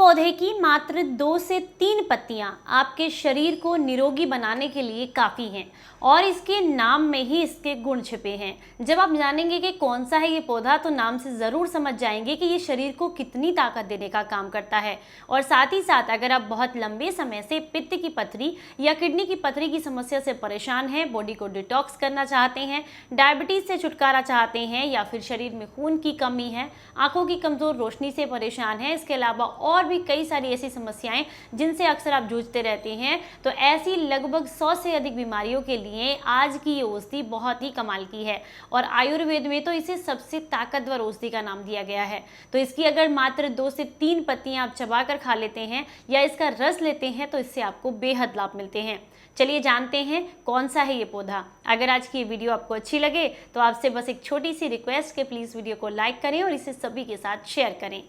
पौधे की मात्र 2 से 3 पत्तियां आपके शरीर को निरोगी बनाने के लिए काफ़ी हैं और इसके नाम में ही इसके गुण छिपे हैं। जब आप जानेंगे कि कौन सा है ये पौधा तो नाम से ज़रूर समझ जाएंगे कि ये शरीर को कितनी ताकत देने का काम करता है। और साथ ही साथ अगर आप बहुत लंबे समय से पित्त की पथरी या किडनी की पथरी की समस्या से परेशान हैं, बॉडी को डिटॉक्स करना चाहते हैं, डायबिटीज़ से छुटकारा चाहते हैं या फिर शरीर में खून की कमी है, आँखों की कमज़ोर रोशनी से परेशान हैं, इसके अलावा और भी कई सारी ऐसी समस्याएं जिनसे अक्सर आप जूझते रहते हैं, तो ऐसी लगभग 100 से अधिक बीमारियों के लिए आज की ये औषधि बहुत ही कमाल की है। और आयुर्वेद में तो इसे सबसे ताकतवर औषधि का नाम दिया गया है। तो इसकी अगर मात्र 2 से 3 पत्तियां आप चबाकर खा लेते हैं या इसका रस लेते हैं तो इससे आपको बेहद लाभ मिलते हैं। चलिए जानते हैं कौन सा है ये पौधा। अगर आज की ये वीडियो आपको अच्छी लगे तो आपसे बस एक छोटी सी रिक्वेस्ट कि प्लीज़ वीडियो को लाइक करें और इसे सभी के साथ शेयर करें।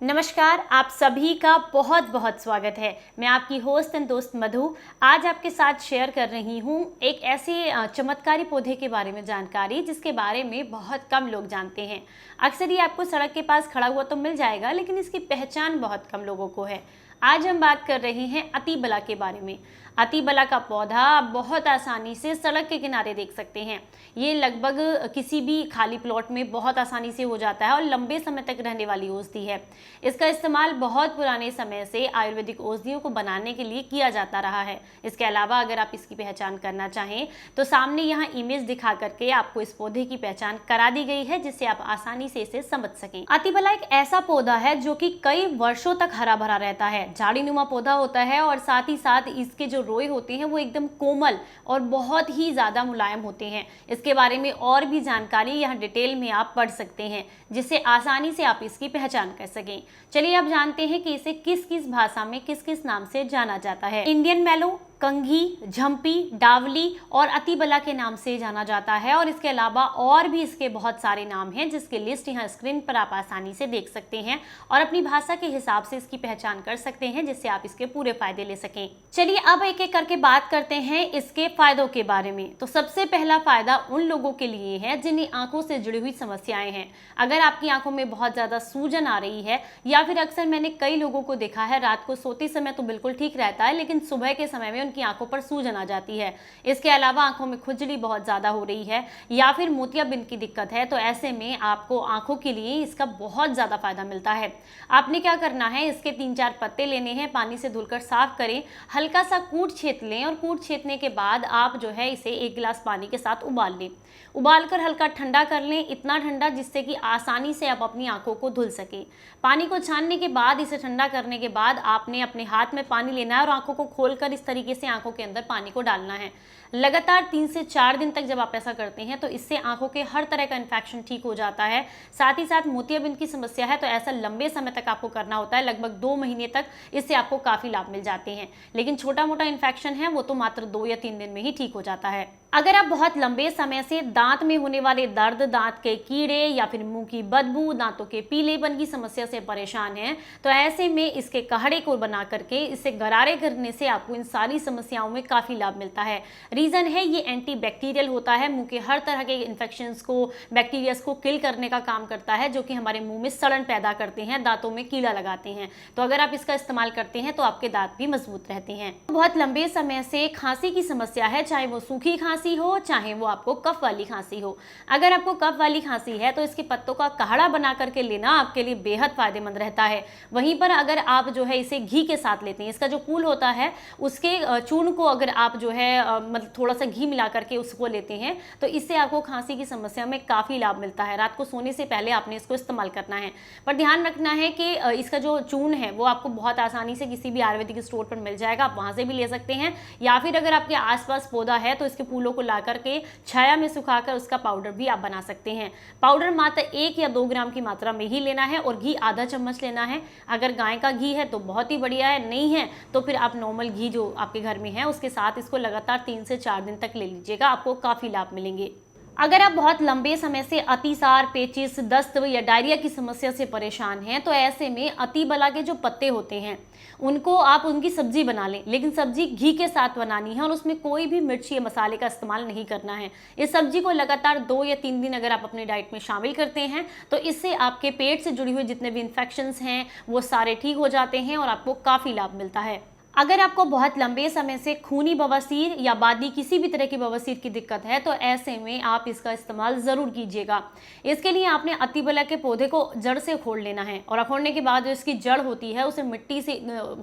नमस्कार, आप सभी का बहुत बहुत स्वागत है। मैं आपकी होस्ट एंड दोस्त मधु आज आपके साथ शेयर कर रही हूँ एक ऐसे चमत्कारी पौधे के बारे में जानकारी जिसके बारे में बहुत कम लोग जानते हैं। अक्सर ये आपको सड़क के पास खड़ा हुआ तो मिल जाएगा, लेकिन इसकी पहचान बहुत कम लोगों को है। आज हम बात कर रहे हैं अतिबला के बारे में। अतिबला का पौधा आप बहुत आसानी से सड़क के किनारे देख सकते हैं। ये लगभग किसी भी खाली प्लॉट में बहुत आसानी से हो जाता है और लंबे समय तक रहने वाली औषधि है। इसका इस्तेमाल बहुत पुराने समय से आयुर्वेदिक औषधियों को बनाने के लिए किया जाता रहा है। इसके अलावा अगर आप इसकी पहचान करना चाहें तो सामने यहाँ इमेज दिखा करके आपको इस पौधे की पहचान करा दी गई है, जिससे आप आसानी से इसे समझ सकें। अतिबला एक ऐसा पौधा है जो कि कई वर्षों तक हरा भरा रहता है। झाड़ीनुमा पौधा होता है और साथ ही साथ इसके जो रोए होते हैं वो एकदम कोमल और बहुत ही ज़्यादा मुलायम होते हैं। इसके बारे में और भी जानकारी यहाँ डिटेल में आप पढ़ सकते हैं, जिससे आसानी से आप इसकी पहचान कर सकें। चलिए अब जानते हैं कि इसे किस किस भाषा में किस किस नाम से जाना जाता है। इंडियन मैलो, कंघी, झंपी, डावली और अतिबला के नाम से जाना जाता है। और इसके अलावा और भी इसके बहुत सारे नाम हैं जिसकी लिस्ट यहाँ स्क्रीन पर आप आसानी से देख सकते हैं और अपनी भाषा के हिसाब से इसकी पहचान कर सकते हैं, जिससे आप इसके पूरे फायदे ले सकें। चलिए अब एक एक करके बात करते हैं इसके फायदों के बारे में। तो सबसे पहला फायदा उन लोगों के लिए है जिन्हें आंखों से जुड़ी हुई समस्याएं हैं। अगर आपकी आंखों में बहुत ज्यादा सूजन आ रही है या फिर अक्सर मैंने कई लोगों को देखा है रात को सोते समय तो बिल्कुल ठीक रहता है, लेकिन सुबह के समय में की आंखों पर सूजन आ जाती है। इसके अलावा आंखों में खुजली बहुत ज्यादा हो रही है या फिर मोतियाबिंद की दिक्कत है, तो ऐसे में आपको आंखों के लिए इसका बहुत ज्यादा फायदा मिलता है। आपने क्या करना है, इसके 3-4 पत्ते लेने हैं, पानी से धुलकर साफ करें, हल्का सा कूट छेद लें और कूट छेदने के बाद आप जो है इसे 1 गिलास पानी के साथ उबाल लें। उबालकर हल्का ठंडा कर लें, इतना ठंडा जिससे कि आसानी से आप अपनी आंखों को धुल सकें। पानी को छानने के बाद इसे ठंडा करने के बाद आपने अपने हाथ में पानी लेना है और आंखों को खोलकर इस तरीके से आंखों के अंदर पानी को डालना है। लगातार 3 से 4 दिन तक जब आप ऐसा करते हैं तो इससे आंखों के हर तरह का इन्फेक्शन ठीक हो जाता है। साथ ही साथ मोतियाबिंद की समस्या है तो ऐसा लंबे समय तक आपको करना होता है, लगभग 2 महीने तक इससे आपको काफ़ी लाभ मिल जाते हैं। लेकिन छोटा मोटा इन्फेक्शन है वो तो मात्र 2 या 3 दिन में ही ठीक हो जाता है। अगर आप बहुत लंबे समय से दांत में होने वाले दर्द, दांत के कीड़े या फिर मुंह की बदबू, दांतों के पीलेपन की समस्या से परेशान हैं, तो ऐसे में इसके कहड़े को बना करके इसे गरारे करने से आपको इन सारी समस्याओं में काफ़ी लाभ मिलता है। रीज़न है ये एंटीबैक्टीरियल होता है, मुंह के हर तरह के इन्फेक्शंस को, बैक्टीरियाज को किल करने का काम करता है, जो कि हमारे मुंह में सड़न पैदा करते हैं, दांतों में कीड़ा लगाते हैं। तो अगर आप इसका इस्तेमाल करते हैं तो आपके दांत भी मजबूत रहते हैं। बहुत लंबे समय से खांसी की समस्या है, चाहे वो सूखी खांसी हो चाहे वो आपको कफ वाली खांसी हो। अगर आपको कफ वाली खांसी है तो इसके पत्तों का काढ़ा बना करके लेना आपके लिए बेहद फायदेमंद रहता है। वहीं पर अगर आप जो है इसे घी के साथ लेते हैं, इसका जो फूल होता है उसके चूर्ण को अगर आप जो है मतलब थोड़ा सा घी मिला करके उसको लेते हैं तो इससे आपको खांसी की समस्या में काफ़ी लाभ मिलता है। रात को सोने से पहले आपने इसको इस्तेमाल करना है, पर ध्यान रखना है कि इसका जो चूर्ण है वो आपको बहुत आसानी से किसी भी आयुर्वेदिक स्टोर पर मिल जाएगा, आप वहाँ से भी ले सकते हैं। या फिर अगर आपके आसपास पौधा है तो इसके फूलों को ला करके छाया में सुखाकर उसका पाउडर भी आप बना सकते हैं। पाउडर मात्र 1 या 2 ग्राम की मात्रा में ही लेना है और घी आधा चम्मच लेना है। अगर गाय का घी है तो बहुत ही बढ़िया है, नहीं है तो फिर आप नॉर्मल घी जो आपके घर में है उसके साथ इसको लगातार 3 से 4 दिन तक ले लीजिएगा, आपको काफ़ी लाभ मिलेंगे। अगर आप बहुत लंबे समय से अतिसार, पेचिश, दस्त या डायरिया की समस्या से परेशान हैं, तो ऐसे में अतिबला के जो पत्ते होते हैं उनको आप उनकी सब्जी बना लें, लेकिन सब्जी घी के साथ बनानी है और उसमें कोई भी मिर्ची या मसाले का इस्तेमाल नहीं करना है। इस सब्जी को लगातार 2 या 3 दिन अगर आप अपनी डाइट में शामिल करते हैं तो इससे आपके पेट से जुड़ी हुई जितने भी इन्फेक्शंस हैं वो सारे ठीक हो जाते हैं और आपको काफ़ी लाभ मिलता है। अगर आपको बहुत लंबे समय से खूनी बवासीर या बादी किसी भी तरह की बवासीर की दिक्कत है तो ऐसे में आप इसका इस्तेमाल ज़रूर कीजिएगा। इसके लिए आपने अतिबला के पौधे को जड़ से उखोड़ लेना है और उखोड़ने के बाद जो इसकी जड़ होती है उसे मिट्टी से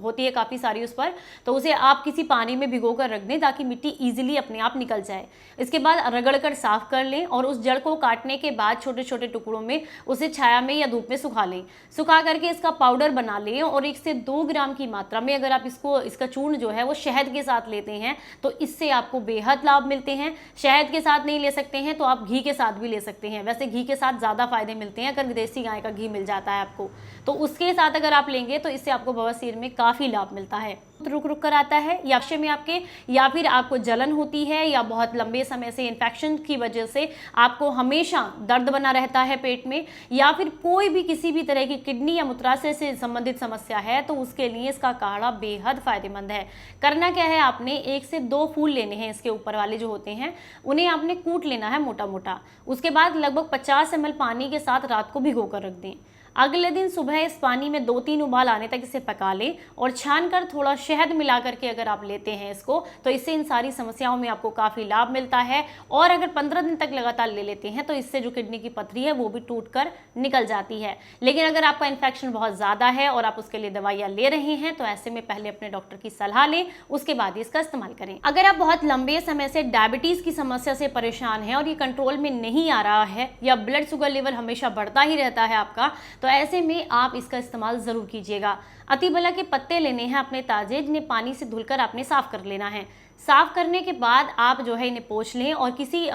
होती है काफ़ी सारी उस पर, तो उसे आप किसी पानी में भिगो कर रख दें ताकि मिट्टी ईजिली अपने आप निकल जाए। इसके बाद रगड़ कर साफ कर लें और उस जड़ को काटने के बाद छोटे छोटे टुकड़ों में उसे छाया में या धूप में सुखा लें। सुखा करके इसका पाउडर बना लें और 1 से 2 ग्राम की मात्रा में अगर आप इसका चूर्ण जो है वो शहद के साथ लेते हैं तो इससे आपको बेहद लाभ मिलते हैं। शहद के साथ नहीं ले सकते हैं तो आप घी के साथ भी ले सकते हैं। वैसे घी के साथ ज़्यादा फायदे मिलते हैं अगर देसी गाय का घी मिल जाता है आपको, तो उसके साथ अगर आप लेंगे तो इससे आपको बवासीर में काफ़ी लाभ मिलता है। रुक रुक कर आता है या में आपके, या फिर आपको जलन होती है या बहुत लंबे समय से इन्फेक्शन की वजह से आपको हमेशा दर्द बना रहता है पेट में, या फिर कोई भी किसी भी तरह की किडनी या मूत्राशय से संबंधित समस्या है तो उसके लिए इसका काढ़ा बेहद फायदेमंद है। करना क्या है, आपने 1 से 2 फूल लेने हैं, इसके ऊपर वाले जो होते हैं उन्हें आपने कूट लेना है मोटा मोटा। उसके बाद लगभग 50 ml पानी के साथ रात को भिगो कर रख दें। अगले दिन सुबह इस पानी में 2-3 उबाल आने तक इसे पका लें और छान कर थोड़ा शहद मिला करके अगर आप लेते हैं इसको तो इससे इन सारी समस्याओं में आपको काफ़ी लाभ मिलता है। और अगर 15 दिन तक लगातार ले लेते हैं तो इससे जो किडनी की पथरी है वो भी टूटकर निकल जाती है। लेकिन अगर आपका इन्फेक्शन बहुत ज़्यादा है और आप उसके लिए दवाइयाँ ले रहे हैं तो ऐसे में पहले अपने डॉक्टर की सलाह लें, उसके बाद ही इसका इस्तेमाल करें। अगर आप बहुत लंबे समय से डायबिटीज़ की समस्या से परेशान हैं और ये कंट्रोल में नहीं आ रहा है या ब्लड शुगर लेवल हमेशा बढ़ता ही रहता है आपका, तो ऐसे में आप इसका इस्तेमाल ज़रूर कीजिएगा। अतिबला के पत्ते लेने हैं अपने ताज़े, जिन्हें पानी से धुलकर आपने साफ़ कर लेना है। साफ़ करने के बाद आप जो है इन्हें पोंछ लें और किसी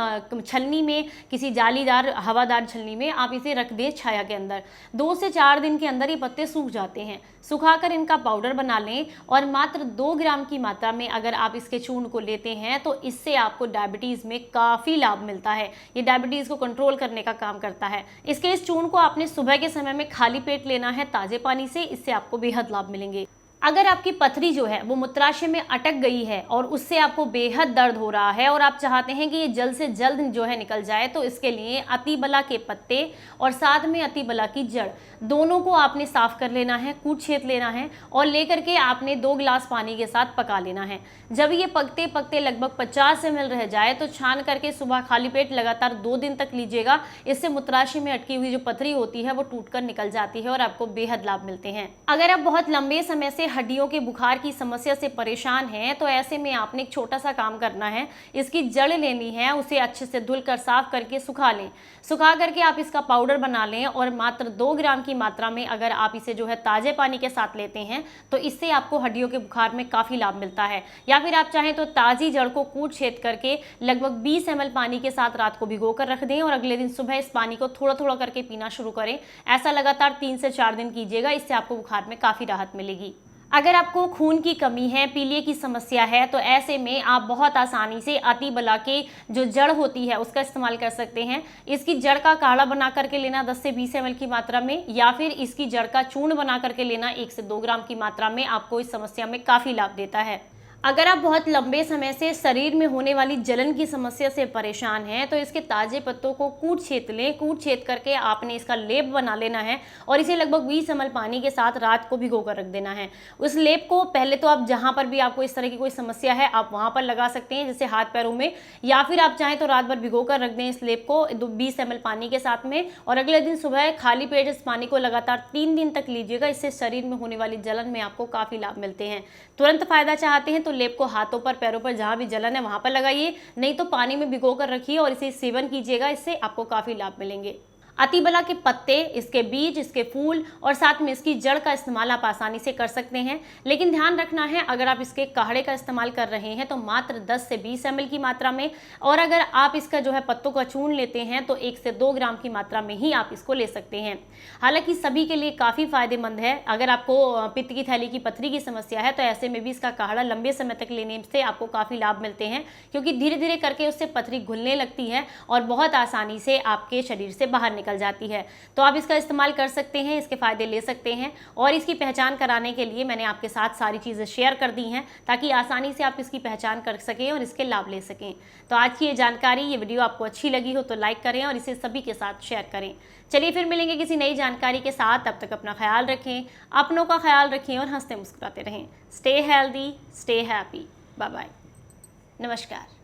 छलनी में, किसी जालीदार हवादार छलनी में आप इसे रख दें छाया के अंदर। 2 से 4 दिन के अंदर ये पत्ते सूख जाते हैं। सुखाकर इनका पाउडर बना लें और मात्र 2 ग्राम की मात्रा में अगर आप इसके चूर्ण को लेते हैं तो इससे आपको डायबिटीज़ में काफ़ी लाभ मिलता है। ये डायबिटीज़ को कंट्रोल करने का काम करता है। इस चूर्ण को आपने सुबह के समय में खाली पेट लेना है ताज़े पानी से, इससे आपको बेहद लाभ मिलेंगे। अगर आपकी पथरी जो है वो मूत्राशय में अटक गई है और उससे आपको बेहद दर्द हो रहा है और आप चाहते हैं कि ये जल्द से जल्द जो है निकल जाए, तो इसके लिए अतिबला के पत्ते और साथ में अतिबला की जड़ दोनों को आपने साफ कर लेना है, कूट छेद लेना है और लेकर के आपने 2 गिलास पानी के साथ पका लेना है। जब ये पकते पकते लगभग 50 ml रह जाए तो छान करके सुबह खाली पेट लगातार 2 दिन तक लीजिएगा। इससे मूत्राशय में अटकी हुई जो पथरी होती है वो टूटकर निकल जाती है और आपको बेहद लाभ मिलते हैं। अगर आप बहुत लंबे समय से हड्डियों के बुखार की समस्या से परेशान हैं तो ऐसे में आपने एक छोटा सा काम करना है। इसकी जड़ लेनी है, उसे अच्छे से धुलकर साफ करके सुखा लें। सुखा करके आप इसका पाउडर बना लें और मात्र 2 ग्राम की मात्रा में अगर आप इसे जो है ताजे पानी के साथ लेते हैं तो इससे आपको हड्डियों के बुखार में काफ़ी लाभ मिलता है। या फिर आप चाहें तो ताज़ी जड़ को कूट छेद करके लगभग 20 ml पानी के साथ रात को भिगो कर रख दें और अगले दिन सुबह इस पानी को थोड़ा थोड़ा करके पीना शुरू करें। ऐसा लगातार 3 से 4 दिन कीजिएगा, इससे आपको बुखार में काफ़ी राहत मिलेगी। अगर आपको खून की कमी है, पीलिया की समस्या है, तो ऐसे में आप बहुत आसानी से अतिबला के जो जड़ होती है उसका इस्तेमाल कर सकते हैं। इसकी जड़ का काढ़ा बना करके लेना 10 से 20 ml की मात्रा में, या फिर इसकी जड़ का चूर्ण बना करके लेना 1 से 2 ग्राम की मात्रा में आपको इस समस्या में काफ़ी लाभ देता है। अगर आप बहुत लंबे समय से शरीर में होने वाली जलन की समस्या से परेशान हैं तो इसके ताज़े पत्तों को कूट छेद लें। कूट छेद करके आपने इसका लेप बना लेना है और इसे लगभग 20 ml पानी के साथ रात को भिगो कर रख देना है। उस लेप को पहले तो आप जहां पर भी आपको इस तरह की कोई समस्या है आप वहां पर लगा सकते हैं, जैसे हाथ पैरों में, या फिर आप चाहें तो रात भर भिगो कर रख दें इस लेप को 20 ml पानी के साथ में और अगले दिन सुबह खाली पेट इस पानी को लगातार 3 दिन तक लीजिएगा। इससे शरीर में होने वाली जलन में आपको काफ़ी लाभ मिलते हैं। तुरंत फायदा चाहते हैं तो लेप को हाथों पर, पैरों पर, जहां भी जलन है वहां पर लगाइए, नहीं तो पानी में भिगो कर रखिए और इसे सेवन कीजिएगा। इससे आपको काफी लाभ मिलेंगे। अतिबला के पत्ते, इसके बीज, इसके फूल और साथ में इसकी जड़ का इस्तेमाल आप आसानी से कर सकते हैं। लेकिन ध्यान रखना है, अगर आप इसके काढ़े का इस्तेमाल कर रहे हैं तो मात्र 10 से 20 ml की मात्रा में, और अगर आप इसका जो है पत्तों का चूर्ण लेते हैं तो 1 से 2 ग्राम की मात्रा में ही आप इसको ले सकते हैं। हालांकि सभी के लिए काफ़ी फायदेमंद है। अगर आपको पित्त की थैली की पथरी की समस्या है तो ऐसे में भी इसका काढ़ा लंबे समय तक लेने से आपको काफ़ी लाभ मिलते हैं, क्योंकि धीरे धीरे करके उससे पथरी घुलने लगती है और बहुत आसानी से आपके शरीर से बाहर निकल जाती है। तो आप इसका इस्तेमाल कर सकते हैं, इसके फायदे ले सकते हैं, और इसकी पहचान कराने के लिए मैंने आपके साथ सारी चीज़ें शेयर कर दी हैं ताकि आसानी से आप इसकी पहचान कर सकें और इसके लाभ ले सकें। तो आज की ये जानकारी, ये वीडियो आपको अच्छी लगी हो तो लाइक करें और इसे सभी के साथ शेयर करें। चलिए फिर मिलेंगे किसी नई जानकारी के साथ। तब तक अपना ख्याल रखें, अपनों का ख्याल रखें और हंसते मुस्कुराते रहें। Stay healthy, stay happy. Bye bye. नमस्कार।